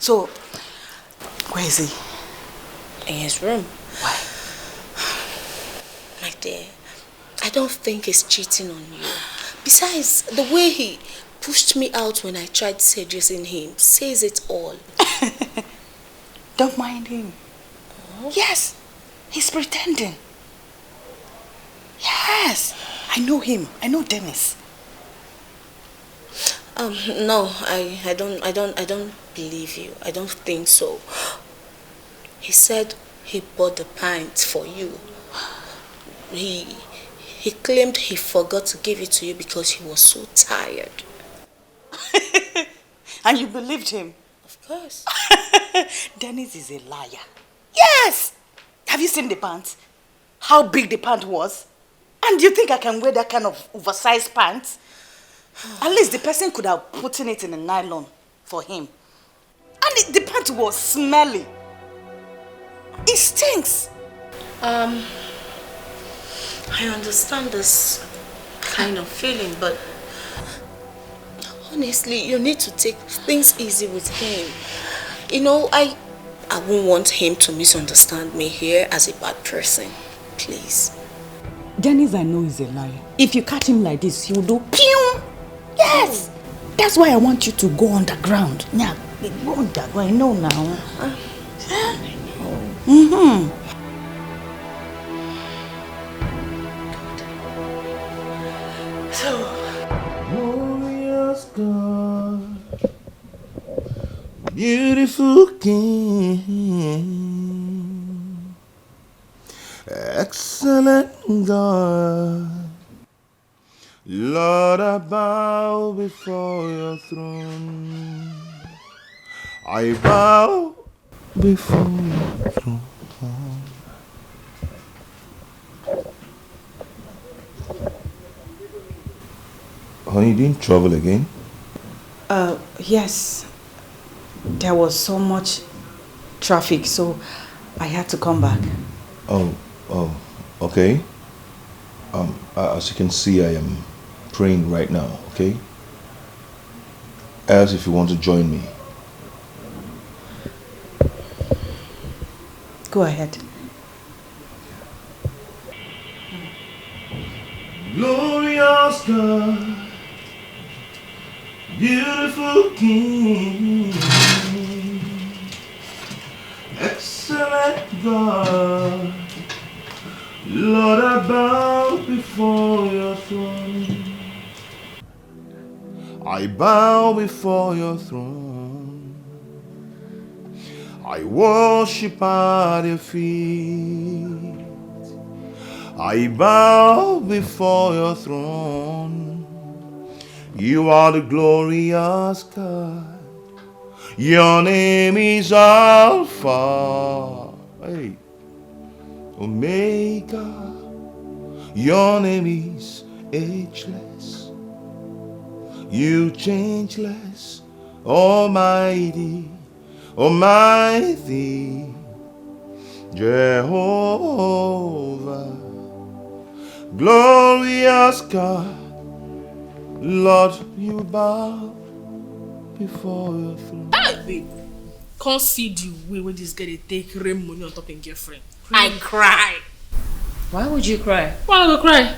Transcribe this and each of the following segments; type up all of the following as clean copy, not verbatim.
So, where is he? In his room. Why? My dear, I don't think he's cheating on you. Besides, the way he pushed me out when I tried seducing him says it all. Don't mind him. Oh. Yes, he's pretending. Yes, I know him. I know Dennis. No, I don't believe you. I don't think so. He said he bought the pants for you. He claimed he forgot to give it to you because he was so tired. And you believed him? Of course. Dennis is a liar. Yes! Have you seen the pants? How big the pant was? And do you think I can wear that kind of oversized pants? At least the person could have put it in a nylon for him. And the pant was smelly. It stinks. I understand this kind of feeling, but honestly, you need to take things easy with him. You know, I won't want him to misunderstand me here as a bad person. Please. Dennis, I know is a liar. If you catch him like this, he will do pew. Yes. That's why I want you to go underground. Yeah, go underground. I know now. So, glorious God, beautiful King, excellent God, Lord, I bow before your throne. I bow before your throne. Honey, you didn't travel again? yes. There was so much traffic, so I had to come back. Oh, okay. As you can see, I am praying right now, okay? As if you want to join me. Go ahead. Glorious God, beautiful King, excellent God, Lord, I bow before your throne. I bow before your throne. I worship at your feet. I bow before your throne. You are the glorious God. Your name is Alpha, hey, Omega. Your name is ageless. You changeless, Almighty, Almighty, Jehovah, glorious God. Lord, you bow before your throne. Hey, babe. Can't see the way when this guy they take rain money on top of girlfriend. I cry. Why would you cry? Why I go cry?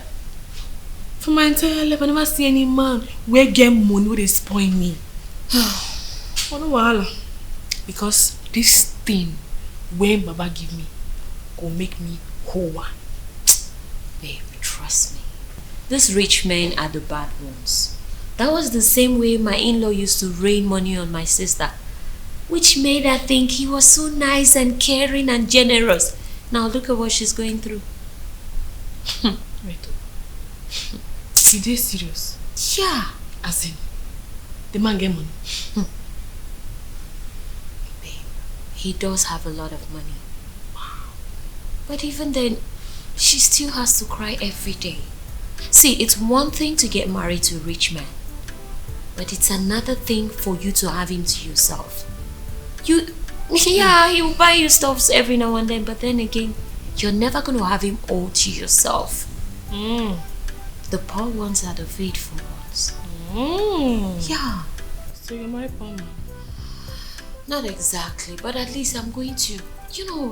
For my entire life, I never see any man where get money where they spoil me. Oh no wahala. Because this thing when Baba give me go make me whole. Babe, trust me. These rich men are the bad ones. That was the same way my in-law used to rain money on my sister, which made her think he was so nice and caring and generous. Now look at what she's going through. Wait. You dey serious? Yeah. As in, the man get money. Babe, he does have a lot of money. Wow. But even then, she still has to cry every day. See, it's one thing to get married to a rich man, but it's another thing for you to have him to yourself. Yeah, he'll buy you stuff every now and then, but then again, you're never going to have him all to yourself. The poor ones are the faithful ones. Yeah. So you're my poor man? Not exactly, but at least I'm going to,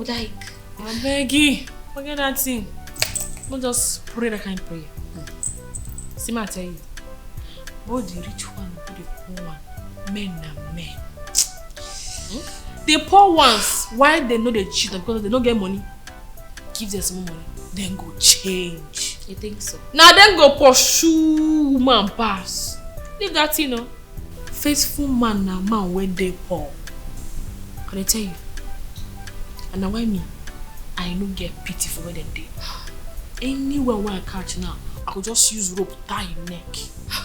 like... I'm begging. Forget that thing. Don't just pray that kind of prayer. See, I tell you, both the rich one and the poor one, men are men. The poor ones, why they know they cheat because they don't get money, give them some money, then go change. You think so? Now then go pursue woman pass. Leave that thing, faithful man na man when they poor. Can I tell you? And now why me? I no get pity for where they dey. Anywhere where I catch now, I could just use rope tie your neck.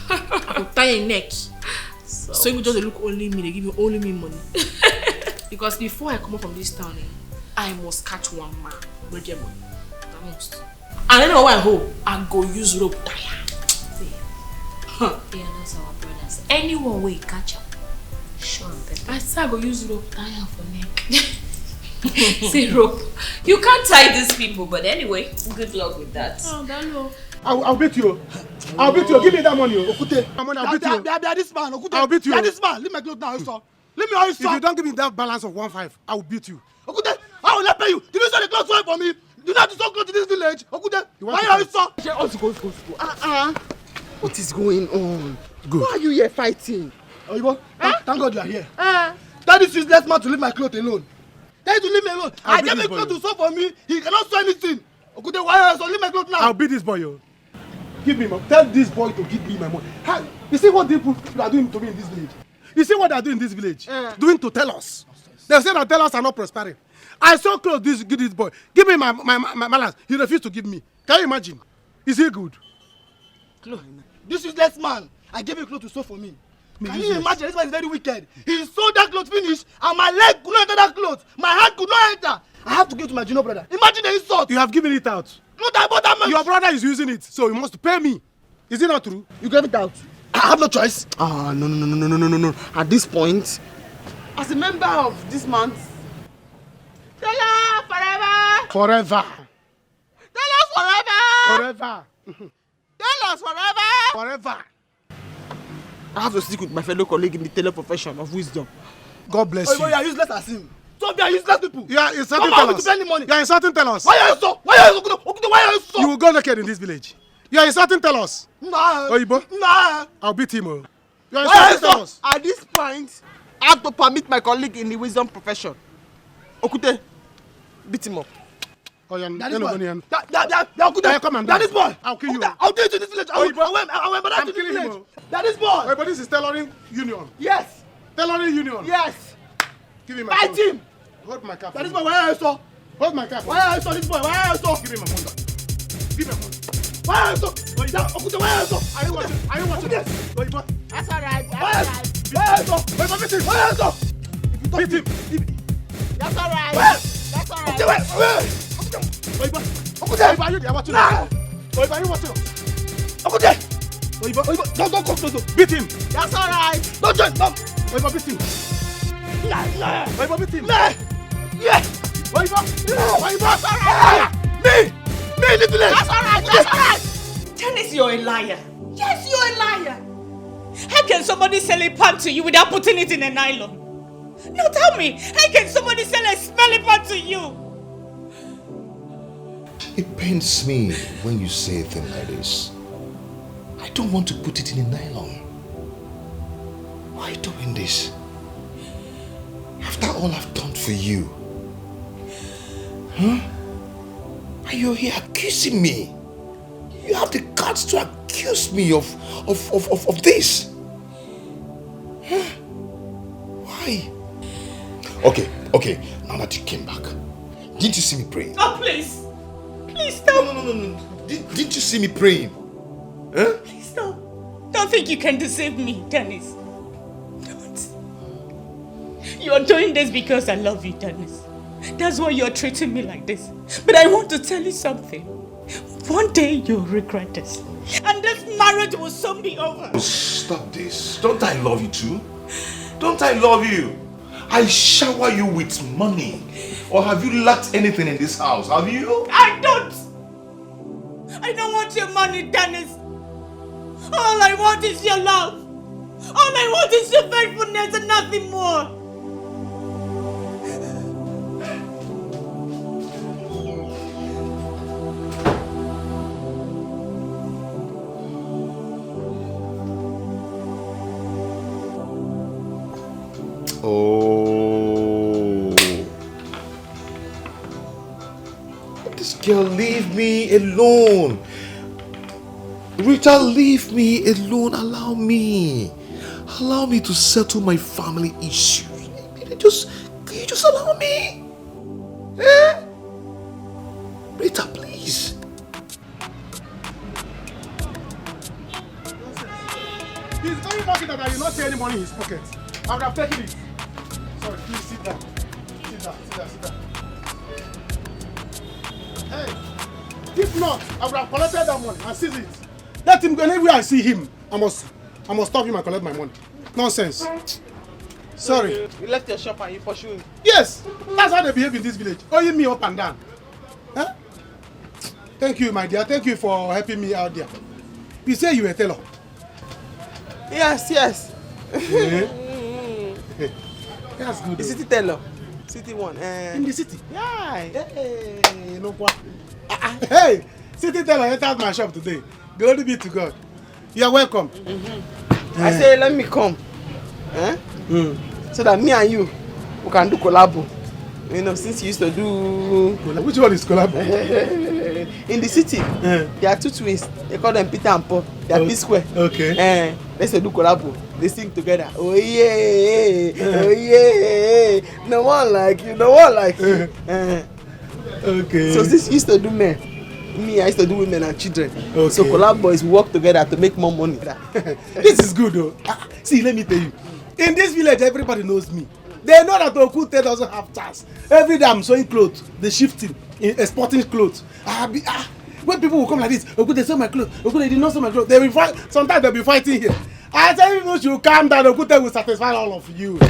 I could tie your neck. So you just look only me, they give you only me money. Because before I come up from this town, I must catch one man wey get money. I must. And anywhere where I hope, I go use rope tie. They are not our brothers. Anyone will catch up. Sure, I say I go use rope tie for neck. say rope. You can't tie these people, but anyway, good luck with that. Oh, that no. I'll beat you. I'll beat you. Give me that money, Okute. I'll beat you. They are this man, Okute. I'll beat you. They are this man. Leave my clothes now, sir. Leave me all, sir. If you don't give me that balance of 1.5, I will beat you. Okute, I will not pay you. Did you sell the clothes for me? Do not sew clothes in this village. Okute, why are you, sir? What is going on? Good. Why are you here fighting? Oyibo, thank God you are here. Tell this useless man to leave my clothes alone. Tell him to leave me alone. I gave him clothes to sew for me. He cannot sew anything. Okute, why are you so? Leave my clothes now. I'll beat this boy, yo. Give me my. Tell this boy to give me my money. How, you see what people are doing to me in this village? You see what they are doing in this village? Doing to tell us. They say that tell us are not prospering. I saw clothes give this boy. Give me my balance. He refused to give me. Can you imagine? Is he good? This useless man, I gave him clothes to sew for me. Can you imagine? This man is very wicked. He sewed that clothes finish and my leg could not enter that clothes. My hand could not enter. I have to give it to my junior brother. Imagine the insult. You have given it out. Not about that much. Your brother is using it, so you must pay me. Is it not true? You gave it out. I have no choice. No. At this point, as a member of this month, Stella forever. Forever. Tell us forever. Forever. Tell us forever. Forever. I have to stick with my fellow colleague in the tailor profession of wisdom. God bless Oh, you. you are useless as him. Some are useless people. You are insulting Come on, tellers. to spend the money. You are insulting tellers. Why are you so? Why are you so? Why are you so? You will go naked in this village. You are insulting tellers. Nah. Oyibo? Nah. I'll beat him. Oh. You are Why are you insulting so? tellers. At this point, I have to permit my colleague in the wisdom profession. Okute, beat him up. Oh, yeah, That you is know, boy. Onion. Okute. Yeah, come and That dance. is boy. I'll kill you. Okute, I'll do it to this village. I will embarrass I'm you to this killing him, village. That is boy. Wait, but this is tailoring union. Yes. Tailoring union. Yes. Give me my Fight phone. him. Hold my cap. That is boy. Why are you so? Hold my cap. Why are you so? This boy. Why are you so? Give me my money. Give me my money. Why are you so? Okute, why are you so? Are you watching? Are you watching? Yes. Oyibo. That's alright. Why are you so? Oyibo, beat him. Why are you so? Beat him. That's alright. Where? That's alright. Okute, where? Oyibo. Okute. Oyibo, are you there watching? Nah. Oyibo, are you watching? Okute. Oyibo. Don't come close. Beat him. That's alright. Don't join. Don't. Oyibo, beat him. Nah. Oyibo, beat him. Nah. Yeah. Oyibo. Oyibo. That's alright. Me in the village. That's alright. That's alright. Dennis, you're a liar. Yes, you're a liar. How can somebody sell a pan to you without putting it in a nylon? Now tell me, how can somebody sell a smelly pan to you? It pains me when you say a thing like this. I don't want to put it in a nylon. Why are you doing this? After all I've done for you. Huh? And you're here accusing me. You have the guts to accuse me of this. Huh? Why? Okay, now that you came back, didn't you see me praying? Oh, please. Please stop. No. Didn't you see me praying? Huh? Please stop. Don't think you can deceive me, Dennis. Don't. You're doing this because I love you, Dennis. That's why you're treating me like this. But I want to tell you something. One day you'll regret this. And this marriage will soon be over. Stop this. Don't I love you too? Don't I love you? I shower you with money. Or have you lacked anything in this house? Have you? I don't want your money, Dennis. All I want is your love. All I want is your faithfulness and nothing more. Oh. This girl, leave me alone. Rita, leave me alone. Allow me to settle my family issues. Can you just allow me? Eh? Rita, please. He's very lucky that I did not see any money in his pocket. I would have taken it. Sorry, please sit down. Sit down. Hey, if not, I would have collected that money and seized it. Let him go. Anywhere I see him, I must stop him and collect my money. Nonsense. Sorry. You left your shop and you pursue him. Yes, that's how they behave in this village. Owing me up and down. Huh? Thank you, my dear. Thank you for helping me out there. You say you were a tailor. Yes. That's good. The city tailor. City one. In the city. Yeah. Hey, no quoi. Hey, city tailor entered my shop today. Glory be to God. You are welcome. I say let me come. So that me and you we can do collabo. You know, since you used to do which one is collabo? in the city. There are two twins. They call them Peter and Paul. They are P square. Okay. Let's do collabo. They sing together. Oh yeah, oh yeah. No one like you. Okay. So since you used to do men, me I used to do women and children. Okay. So collab boys work together to make more money. This is good though. See, let me tell you. In this village, everybody knows me. They know that Okute doesn't have chance. Every day I'm sewing clothes, they shifting, exporting clothes. When people will come like this, Okute sew my clothes, Okute did not sew my clothes. They will fight. Sometimes they'll be fighting here. I tell people should calm down. Okute will satisfy all of you. Do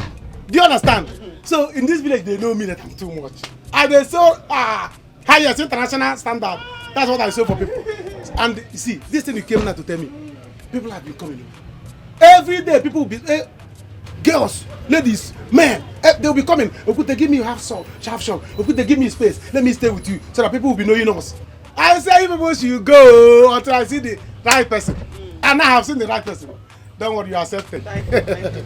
you understand? So in this village, they know me that I'm too much. And they sew highest international standard. That's what I sew for people. And you see, this thing you came now to tell me. People have been coming. Every day, people will be. Girls, ladies, men, they'll be coming. Okute, give me half shop. Okute, give me space. Let me stay with you so that people will be knowing us. I say people should go until I see the right person. And I have seen the right person. Don't worry, you are accepted. Thank you.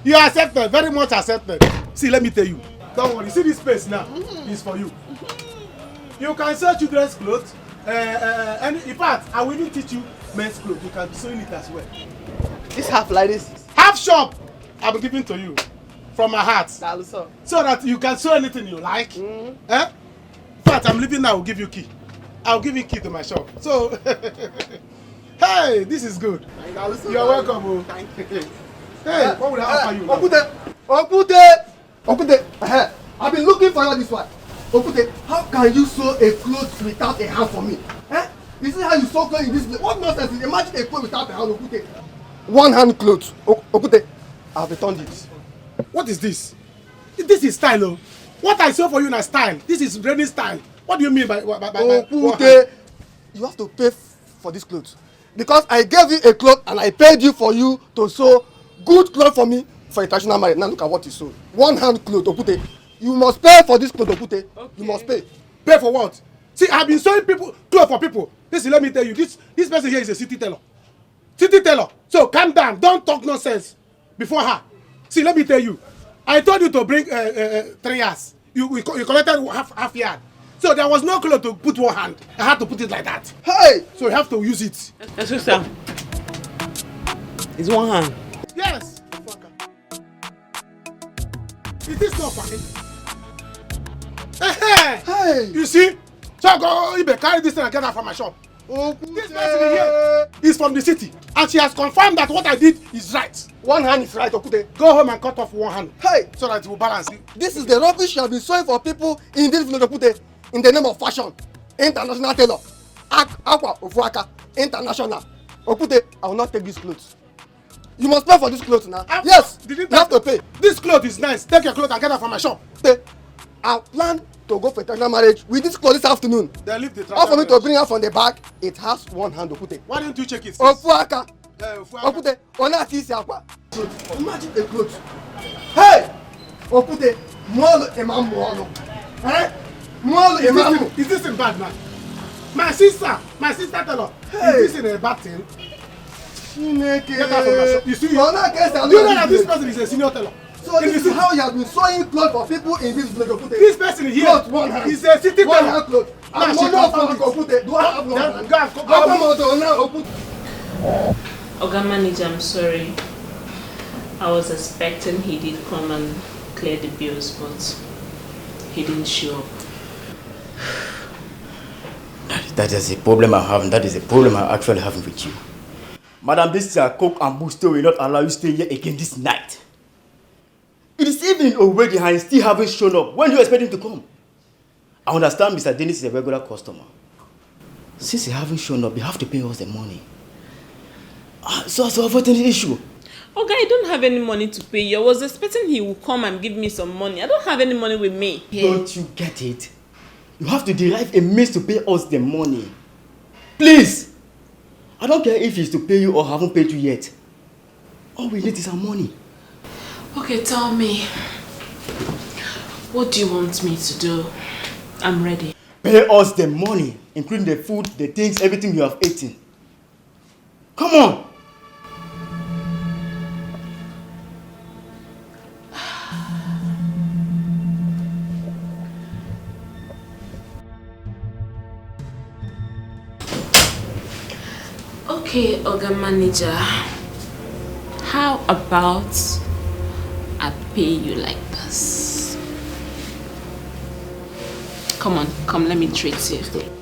You are accepted, very much accepted. See, let me tell you. Don't worry, see this space now. It's for you. You can sew children's clothes. And in fact, I will even teach you men's clothes. You can be sewing it as well. This half like this. Half shop. I'll be giving to you from my heart So that you can sew anything you like. In fact, I'm leaving now. I'll give you key. I'll give you key to my shop. So, hey, this is good. You're welcome. Oh. Thank you. Hey, what would I offer you? Okute, I've been looking for you this one. Okute, how can you sew a cloth without a hand for me? You see how you sew clothes in this place? What nonsense is imagine a cloth without a hand, Okute? One hand clothes. Okute, I've returned it. What is this? This is style, oh. What I sew for you is style. This is Rennie style. What do you mean by Okute, you have to pay for this clothes. Because I gave you a cloth and I paid you for you to sew good clothes for me for a traditional marriage. Now look at what you sew. One hand cloth, Okute. You must pay for this cloth, Okute. Okay. You must pay. Pay for what? See, I've been sewing clothes for people. Listen, let me tell you, this person here is a city tailor. City tailor. So calm down. Don't talk nonsense before her. See, let me tell you. I told you to bring 3 yards. You collected half yard. So there was no cloth to put one hand. I had to put it like that. Hey! So you have to use it. Sister, it's one hand. Yes. Is this not funny? Hey! You see? So I go carry this thing and get out from my shop. This person here is from the city, and she has confirmed that what I did is right. One hand is right, Okute. Go home and cut off one hand. Hey! So that it will balance. This is the rubbish you have been sewing for people in this village, Okute. In the name of fashion. International tailor. Aqua Ofuaka. International. Okute, I will not take these clothes. You must pay for this clothes now. Yes! You have to pay. This cloth is nice. Take your clothes and get out from my shop. I plan to go for international marriage with this clothes this afternoon. Then leave the All for me to bring her from the back, it has one hand, Okute. Why don't you check it? Ofuaka. Okute, ona kisi akwa. Imagine a clothes. Hey! Okute, mwalo ema mwalo. Is this in bad man? My sister tailor. Is this in a bad thing? Get out from my shop. You see? Do you know that this person is a senior tailor? So So this is how you have been sewing clothes for people in this village. This person here Clothes, one hand. is a city One teller. hand clothes. I'm she not confirmed from Okute. Do I have one hand? Go and Oga Manager, I'm sorry. I was expecting he did come and clear the bills, but he didn't show up. That is a problem I have, and that is a problem I actually have with you. Madam, this is a coke and booster will not allow you to stay here again this night. It is evening already and he still haven't shown up. When do you expect him to come? I understand Mr. Dennis is a regular customer. Since he haven't shown up, you have to pay us the money. So as to avoid any issue. Okay, I don't have any money to pay you. I was expecting he would come and give me some money. I don't have any money with me. Don't you get it? You have to derive a means to pay us the money. Please! I don't care if he's to pay you or haven't paid you yet. All we need is our money. Okay, tell me. What do you want me to do? I'm ready. Pay us the money, including the food, the things, everything you have eaten. Come on! Okay, Oga Manager. How about I pay you like this? Come on, come, let me treat you. See me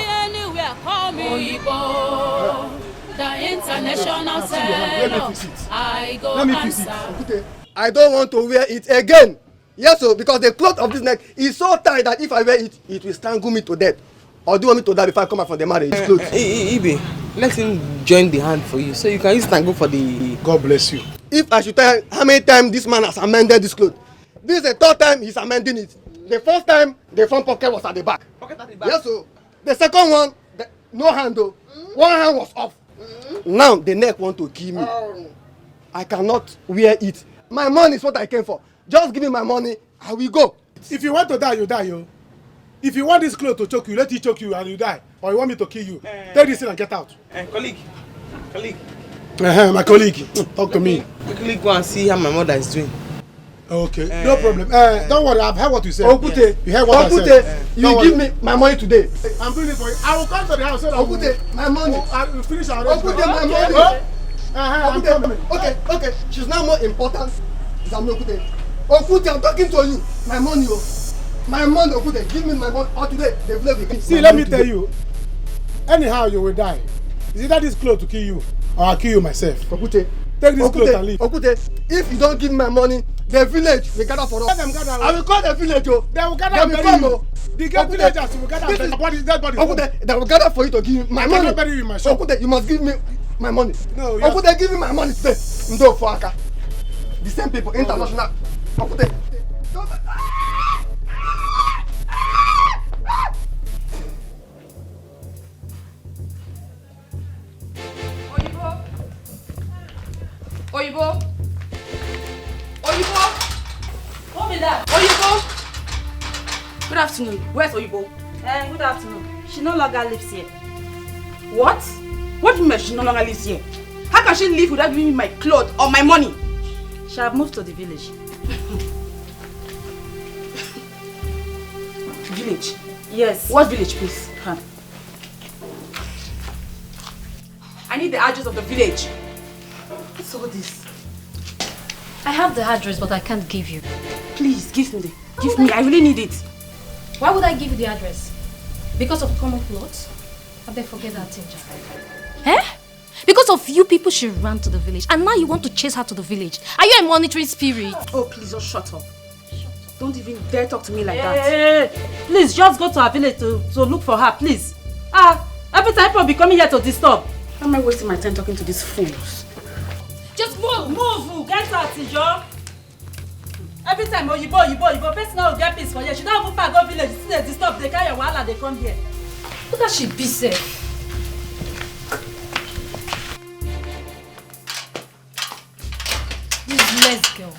anywhere, call me Oyibo, the international seller. I go answer. I don't want to wear it again. Yes, so because the cloth of this neck is so tight that if I wear it, it will strangle me to death. Or do you want me to die before I come out from the marriage? Ibe, let him join the hand for you so you can use it and go for the... God bless you. If I should tell how many times this man has amended this cloth, this is the third time he's amending it. The first time, the front pocket was at the back. Pocket at the back? Yes, so the second one, no hand though. One hand was off. Now the neck want to kill me. I cannot wear it. My money is what I came for. Just give me my money, I will go. If you want to die, you die, yo. If you want this clothes to choke you, let it choke you and you die. Or you want me to kill you, take this thing and get out. Colleague. My colleague, talk to me. Quickly go and see how my mother is doing. Okay, no problem. Don't worry, I've heard what you said. Okute, yes. You heard what I said. You give me my money today. I'm doing it for you. I will come to the house so that Okute, my money. I will finish our arrangement. Okute, my money. I'm coming. Okay. She's now more important than me, Okute. Okute, I'm talking to you. My money, my money, Okute. Give me my money. Or today, the village will see, let me tell you. Anyhow, you will die. Is it that this clothes to kill you, or I'll kill you myself? Okute, take this clothes and leave. Okute, if you don't give me my money, the village will gather for us. Let them gather. I will call the village, yo. They will gather and bury you. The villagers will gather and bury you. What is that body? Okute, they will gather for you to give me my money. I cannot bury you in my shop. Okute, you must give me my money. No, Okute, give me my money today. Ndo Fuaka. The same people, international. Okute. Oyibo. What is that? Oyibo. Good afternoon. Where's Oyibo? Good afternoon. She no longer lives here. What? What do you mean she no longer lives here? How can she live without giving me my clothes or my money? She have moved to the village. Village? Yes. What village, please? Huh. I need the address of the village. What's all this? I have the address, but I can't give you. Please, give me. Give me. I really need it. Why would I give you the address? Because of common clothes? I better forget that thing, Jack. Eh? Because of you people she ran to the village, and now you want to chase her to the village. Are you a monitoring spirit? Oh, please, just shut up. Don't even dare talk to me like that. Please, just go to her village to look for her, please. Every time people be coming here to disturb. Why am I wasting my time talking to these fools? Just move, get out, Tijo. Every time, Oyibo, person will get peace for you. She don't move back go village, see they disturb, they carry your wahala, they come here. Look at she be safe. Let's go.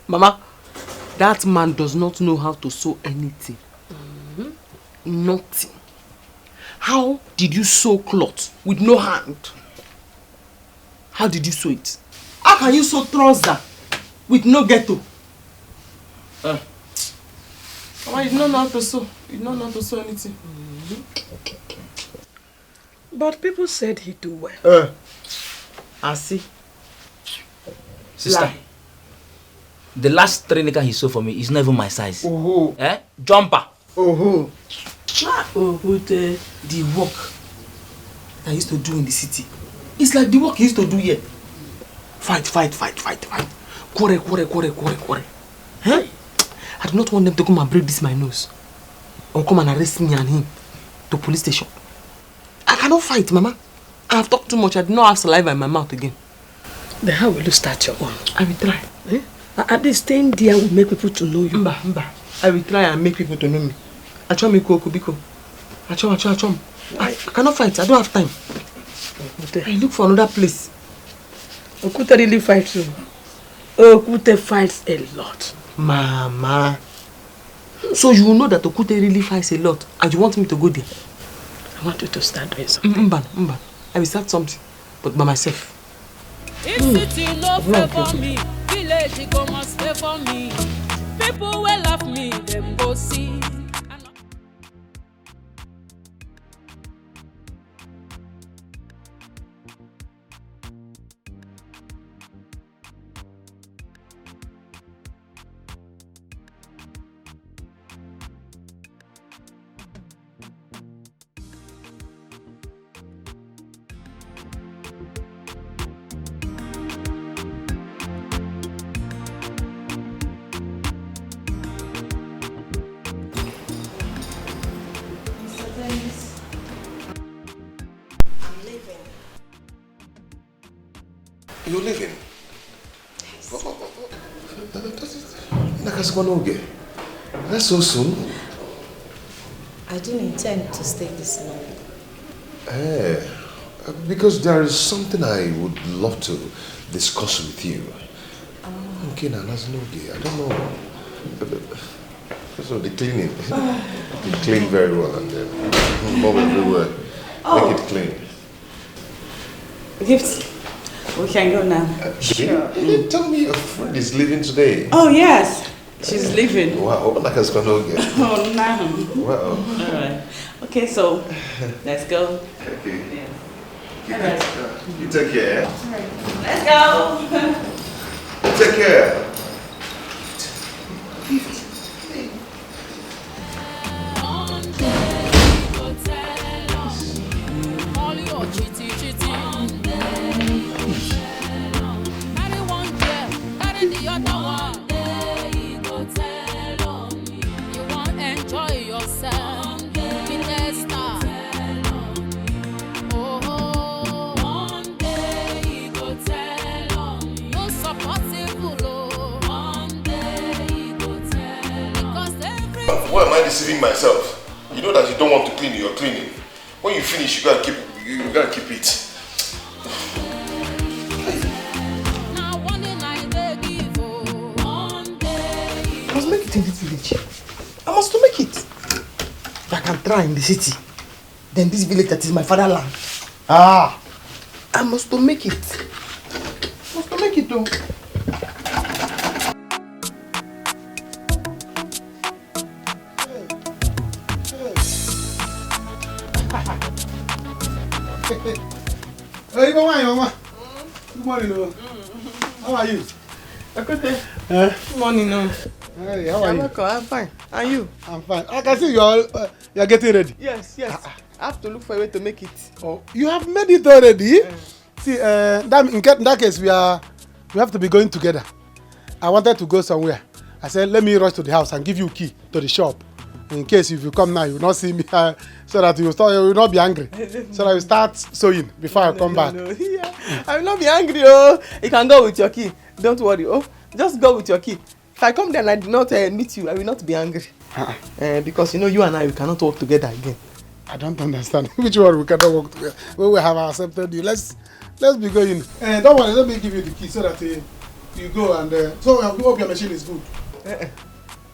Mama, That man does not know how to sew anything. Nothing. How did you sew cloth with no hand? How did you sew it? How can you sew trouser with no ghetto? Mama, you don't know how to sew. You don't know how to sew anything. But people said he do well. I see. Sister, Lie. the last trainer he saw for me is not even my size. Oh. Jumper. Oh. The work that I used to do in the city. It's like the work he used to do here. Fight. Quarrel. Huh? I do not want them to come and break this my nose. Or come and arrest me and him to police station. I cannot fight, Mama. I have talked too much. I do not have saliva in my mouth again. Then how will you start your own? I will try. At least staying there will make people to know you. Mba. I will try and make people to know me. Achom. I cannot fight. I don't have time. I look for another place. Okute really fights too. Okute fights a lot. Mama. So you know that Okute really fights a lot and you want me to go there? I want you to start doing something. Mba. I will start something, but by myself. If city no favor me, village go must favor me. People will love me, them go see. You're leaving? Nakasikonoge. That's so soon. I didn't intend to stay this long. Because there is something I would love to discuss with you. Okay, now that's no gay. I don't know. So the cleaning. You clean very well and then move everywhere. Make it clean. Gifts. We can go now. Sure. You didn't tell me your friend is leaving today. Oh, yes. She's leaving. Wow, like I was going to get. Oh, no. Wow. All right. Okay, so let's go. Okay. Yeah. All right. You take care. All right. Let's go. Take care. Why am I deceiving myself? You know that you don't want to clean, you're cleaning. When you finish, you gotta keep it. I must make it in this village. I must make it. If I can try in the city, then this village that is my fatherland. I must make it. I must make it though. Hey, Mama. Good morning. How are you? Good morning. Hey, how are you? I'm fine. And you? I'm fine. I can see you're getting ready. Yes. I have to look for a way to make it. Oh, you have made it already? See, in that case, we have to be going together. I wanted to go somewhere. I said, let me rush to the house and give you a key to the shop. In case if you come now, you will not see me, so that you will not be angry. So that you start sewing before I come back. Yeah. I will not be angry. Oh, you can go with your key. Don't worry. Oh, just go with your key. If I come there and I do not meet you, I will not be angry. Because you and I, we cannot work together again. I don't understand. Which one we cannot work together? When we have accepted you, let's be going. Don't worry, let me give you the key so that you go and so I hope your machine is good.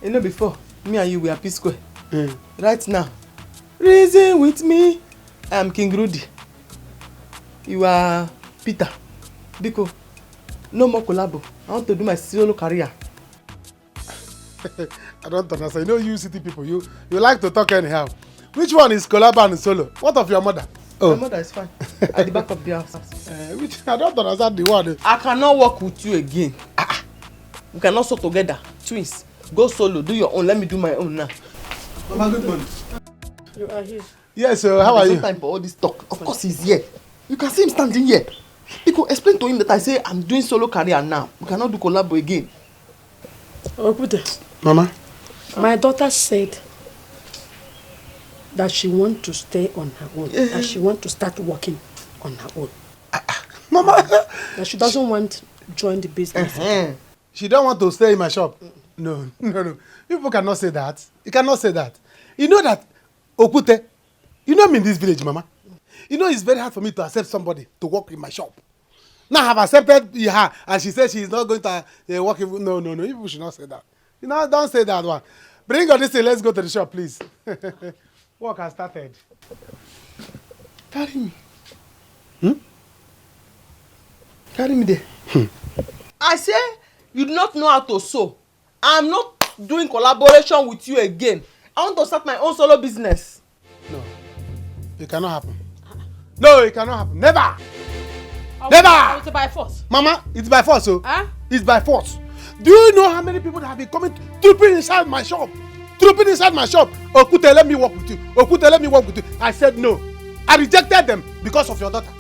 You know before, me and you were P-Square. Right now, reason with me. I am King Rudy. You are Peter. Biko, no more collabo. I want to do my solo career. I don't understand. You know you city people, you like to talk anyhow. Which one is collabo and solo? What of your mother? Oh. My mother is fine. At the back of the house. I don't understand the word. I cannot work with you again. We cannot sew together. Twins. Go solo. Do your own. Let me do my own now. Mama, good morning. You are here. Yes, sir. How are you? There's no time for all this talk. Of course he's here. You can see him standing here. Because explain to him that I say I'm doing solo career now. We cannot do collabo again. Okude. Mama? My daughter said that she wants to stay on her own. That she wants to start working on her own. Mama! That she doesn't want to join the business. She don't want to stay in my shop. No. People cannot say that. You cannot say that. You know that, Okute, you know me in this village, Mama. You know it's very hard for me to accept somebody to work in my shop. Now I have accepted her and she said she is not going to work in... No. People should not say that. You know, don't say that one. Bring all this thing, let's go to the shop, please. Work has started. Carry me. Carry me there. I say you do not know how to sew. I'm not doing collaboration with you again. I want to start my own solo business. No. It cannot happen. No, it cannot happen. Never! Never! It's by force. Mama, it's by force, oh. Huh? It's by force. Do you know how many people that have been coming trooping inside my shop? Trooping inside my shop. Okute, let me work with you. Okute, let me work with you. I said no. I rejected them because of your daughter.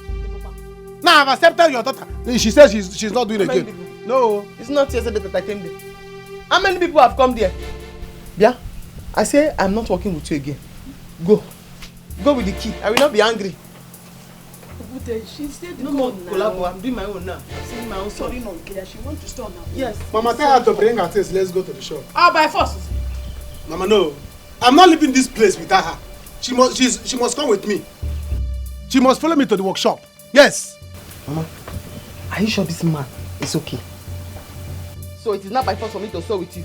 Now I've accepted your daughter. She says she's not doing it again. No. It's not yesterday that I came there. How many people have come there? Yeah? I say I'm not working with you again. Go. Go with the key. I will not be angry. She said no more collabo. I'm doing my own now. I'm saying my own sorry, no, she wants to stay on her own. Yes. Mama, tell her to bring her things. Let's go to the shop. By force. Mama, no. I'm not leaving this place without her. She must come with me. She must follow me to the workshop. Yes. Mama, are you sure this man is okay? So it is not by force for me to sew with you?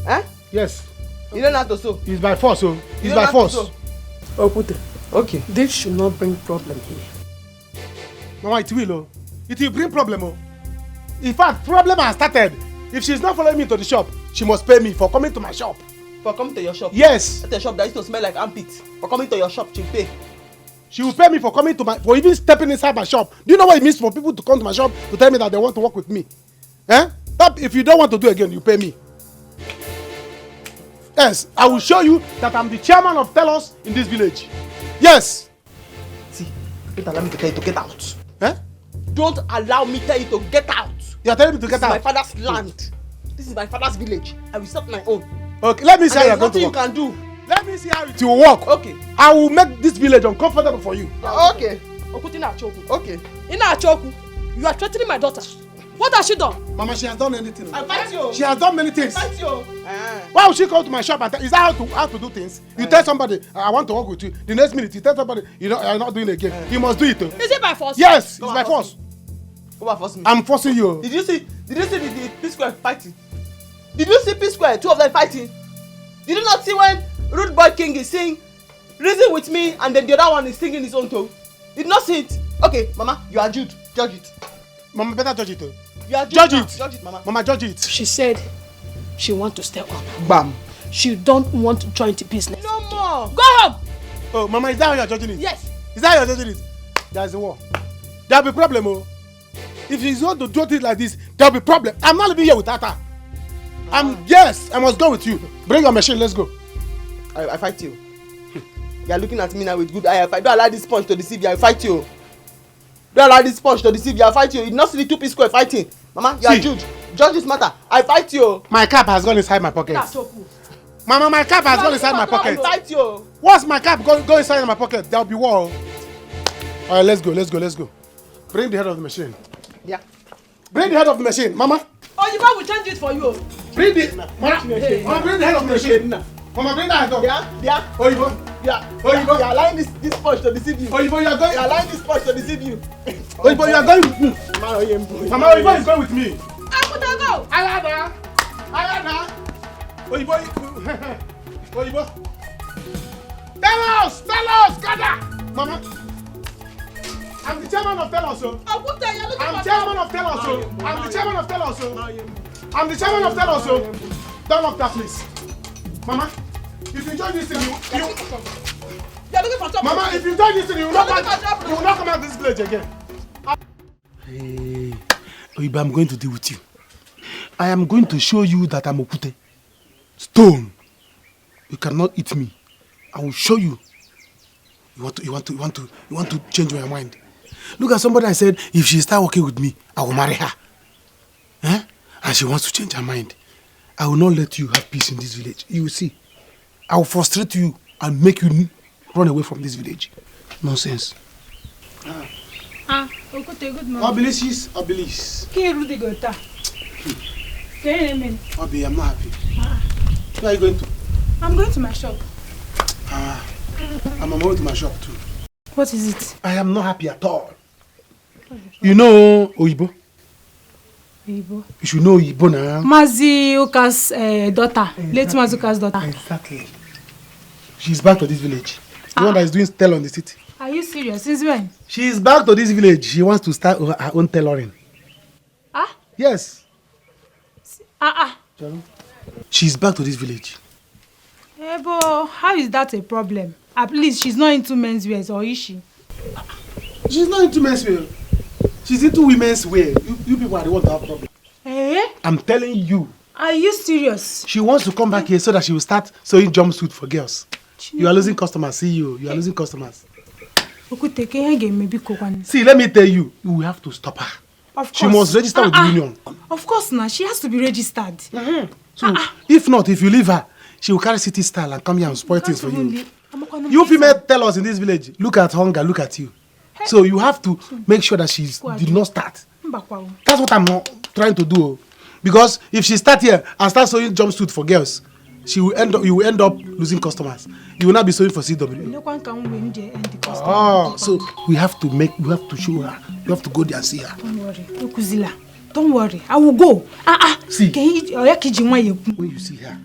Eh? Yes. You don't know how to sew? It's by force, so it's by force. Okute. Okay. This should not bring problem here. Mama, it will, oh. It will bring problem, oh. In fact, problem has started. If she's not following me to the shop, she must pay me for coming to my shop. For coming to your shop? Yes. At the shop that used to smell like armpits. For coming to your shop, she'll pay. She will pay me for coming to for even stepping inside my shop. Do you know what it means for people to come to my shop to tell me that they want to work with me? Eh? If you don't want to do it again, you pay me. Yes, I will show you that I'm the chairman of Telos in this village. Yes. See, don't allow me to tell you to get out. Eh? Don't allow me to tell you to get out. You're telling me to get out? This is my father's land. This is my father's village. I will start my own. Okay, let me see how you're going to work. There's nothing you can do. Let me see how it will work. Okay. I will make this village uncomfortable for you. Okay. Okay. You are threatening my daughter. What has she done? Mama, she has done anything. I fight you. She has done many things. I fight you. Why would she come to my shop? Is that how to do things? You tell somebody, I want to work with you. The next minute, you tell somebody, you're not doing it again. You must do it. Is it by force? Yes, it's by force. Come on, force me. I'm forcing you. Did you see the P-Square fighting? Did you see P-Square, two of them fighting? Did you not see when Rude Boy King is saying, reason with me, and then the other one is singing his own tone? Did not see it? Okay, Mama, you are Jude. Judge it. Mama, better judge it. You are Jude. Judge it. Judge it, Mama. Mama, judge it. She said she wants to stay on. Bam. She don't want to join the business. No more. Go home. Oh, Mama, is that how you're judging it? Yes. Is that how you're judging it? There's a war. There'll be problem, oh. If she's not to do it like this, there'll be problem. I'm not living here without her. Yes, I must go with you. Bring your machine, let's go. I fight you. You are looking at me now with good eye. If I don't allow this punch to deceive you, I fight you. Don't allow this punch to deceive you, I fight you. You not see the two P-Square fighting. Mama, you are Jude. Judge this matter. I fight you. My cap has gone inside my pocket. That's so cool. Mama, my cap has gone inside my pocket. I fight you. Once my cap go inside my pocket, there'll be war. Alright, let's go. Bring the head of the machine. Yeah. Bring the head of the machine, Mama. Oh, you want to change it for you. Bring the Mama, bring the head of the machine. Mama, bring that head up. Yeah. Oh, you go. Yeah. Oyibo. You are allowing this punch to deceive you. Oyibo, you are going. You are allowing this punch to deceive you. Oyibo, you are going with me. Mama, Oyibo is going with me. I put her go. Ayada. now. Oyibo. Tell us, gather. Mama. I'm the chairman of Tell Us. I'm chairman of Tell Us. I'm the chairman of Tell Us. I'm the chairman of Tell Us. Don't lock that place. Mama, if you join this thing, you're looking for trouble. Mama, if you join this thing, you will not come out this village again. Hey, Oyibo, I'm going to deal with you. I am going to show you that I'm Okute. Stone. You cannot eat me. I will show you. You want to change your mind. Look at somebody I said, if she start working with me, I will marry her. Eh? And she wants to change her mind. I will not let you have peace in this village. You will see. I will frustrate you and make you run away from this village. Nonsense. Okute, good morning. Abilis. Rudy Gota. Obi, I'm not happy. Where are you going to? I'm going to my shop. I'm on my way to my shop too. What is it? I am not happy at all. You know Oyibo? Oyibo? You should know Oyibo now. Mazi Oka's daughter. Late Mazi Oka's daughter. Exactly. She's back to this village. The one that is doing tell on the city. Are you serious? Since when? She is back to this village. She wants to start her own tailoring. Yes. She's back to this village. But how is that a problem? At least she's not into men's wear, or is she? She's not into men's wear. She's into women's wear. You people are the ones that have problem. I'm telling you. Are you serious? She wants to come back here so that she will start sewing jumpsuit for girls. You are losing customers. See you. You are losing customers. See, let me tell you. You will have to stop her. Of course. She must register with the union. Of course now. She has to be registered. So, if not, if you leave her, she will carry city style and come here and spoil things for you. You female tell us in this village, look at hunger, look at you. So you have to make sure that she did not start. That's what I'm trying to do. Because if she start here and start sewing jumpsuit for girls, you will end up losing customers. You will not be sewing for CW. So we have to show her. You have to go there and see her. Don't worry. Don't worry. I will go. See. When you see her,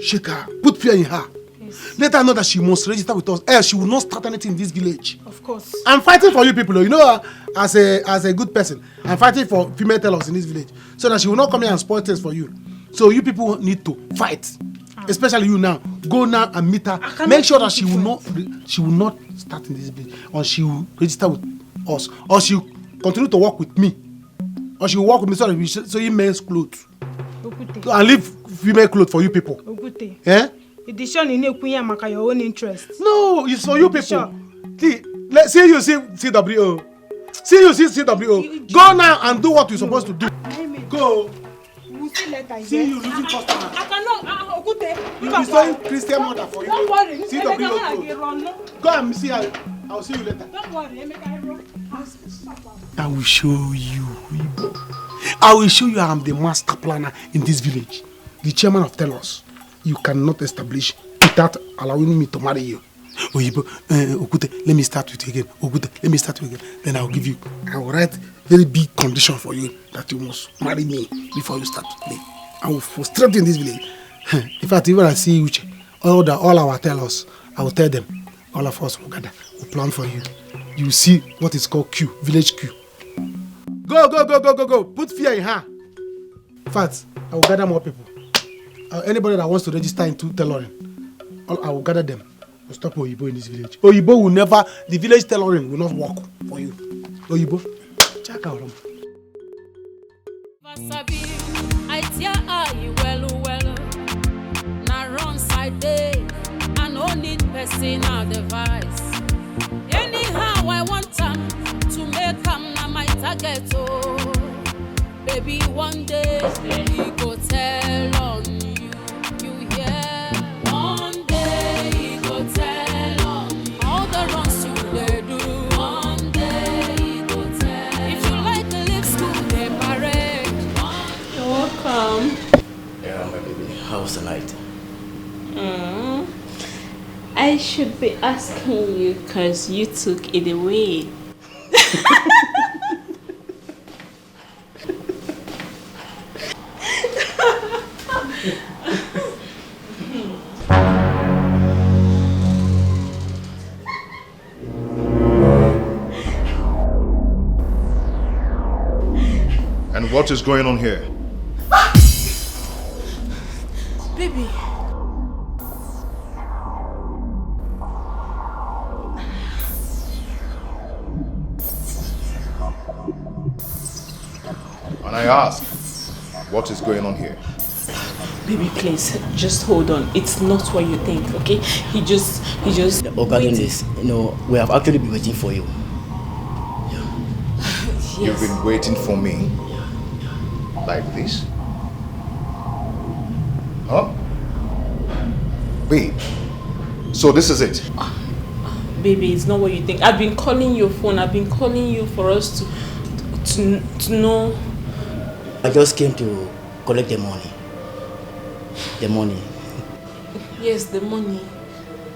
shake her. Put fear in her. Yes. Let her know that she must register with us. Else she will not start anything in this village. Of course. I'm fighting for you people. You know, as a good person, I'm fighting for female tellers in this village, so that she will not come here and spoil things for you. So you people need to fight. Especially you now. Go now and meet her. Make sure that she will not start in this village, or she will register with us, or she will continue to work with me, or she will work with me so that we sew men's clothes and leave female clothes for you people. Eh? Edition in your own interest. No, it's for you people. See you see CWO. See you see CWO. Go now and do what you're supposed to do. Go. See you losing customers. I cannot. You'll be sewing Christian mother for you. Don't worry. CWO. Go and see her. I'll see you later. Don't worry. I will show you. I will show you I am the master planner in this village. The chairman of Telos. You cannot establish without allowing me to marry you. Oyibo, Okute, let me start with you again. Okute, let me start with you again. Then I will write very big condition for you that you must marry me before you start with me. I will frustrate you in this village. In fact, even I see Uche, all our tellers, I will tell them, all of us will gather, we'll plan for you. You will see what is called Q, village Q. Go. Put fear in her. In fact, I will gather more people. Anybody that wants to register into tailoring, I will gather them. We'll stop Oyibo in this village. Oyibo will never, the village tailoring will not work for you. Oyibo, check out them. I tell I well. Now wrong side day, I no need personal device. Anyhow, I want them to make them na my target. Oh, baby, one day we go tell on you. You hear? One day he go tell on you. All the runs you they do. One day he go tell. If you like to leave school, they parade. You're welcome. Yeah, my baby. How was the night? I should be asking you because you took it away. And what is going on here? Baby. And I ask, what is going on here? Baby, please, just hold on. It's not what you think, okay? He just... Regarding this, we have actually been waiting for you. Yes. You've been waiting for me? Like this? Huh? Babe, so this is it? Baby, it's not what you think. I've been calling your phone. I've been calling you for us to know. I just came to collect the money. The money. Yes, the money.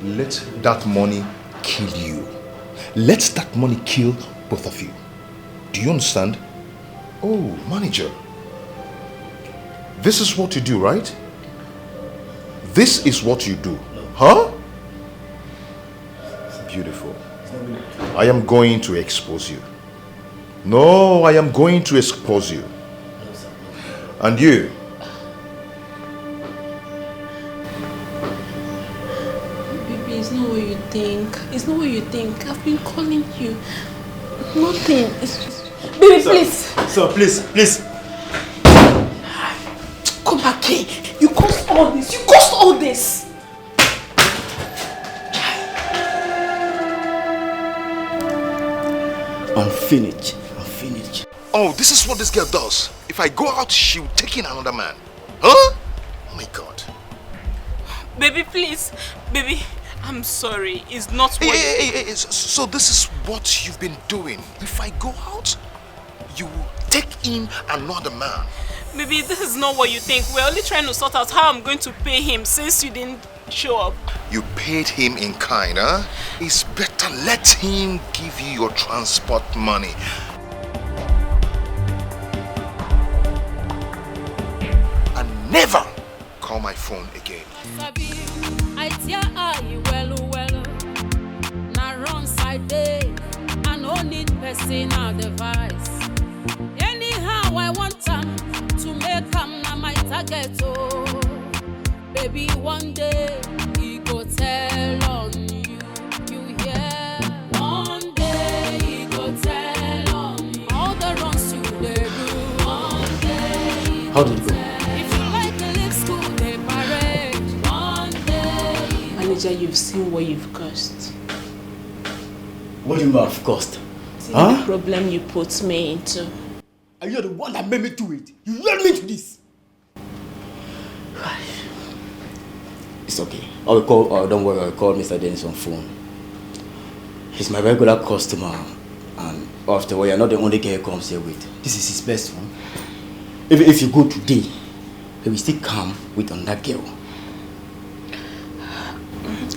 Let that money kill you. Let that money kill both of you. Do you understand? Oh, manager. This is what you do, right? This is what you do. Huh? Beautiful. I am going to expose you. No, I am going to expose you. And you. Baby, it's not what you think. It's not what you think. I've been calling you. Nothing. It's just... Baby, please. Sir, please. Come back here. You caused all this. You caused all this. I'm finished. Oh, this is what this girl does. If I go out, she'll take in another man. Huh? Oh my God. Baby, please. Baby, I'm sorry. It's not what Hey, so this is what you've been doing. If I go out, you take in another man. Baby, this is not what you think. We're only trying to sort out how I'm going to pay him since you didn't show up. You paid him in kind, huh? It's better let him give you your transport money. And never call my phone again. I tear eye well. Now wrong side day. I no need personal device. Anyhow I want time to make him na my target. Oh, baby, one day he go tell on you. You hear? One day he go tell on you. All the wrongs you dey do. One day. How did it go? If you like to leave school, they parade. One day. Manager, you've seen what you've caused. What do you mean of cost? See the problem you put me into. And you're the one that made me do it. You led me to this. It's okay. I will call, don't worry, I'll call Mr. Dennis on phone. He's my regular customer. And after all, you're not the only girl he comes here with. This is his best one. Even if you go today, he will still come with another girl.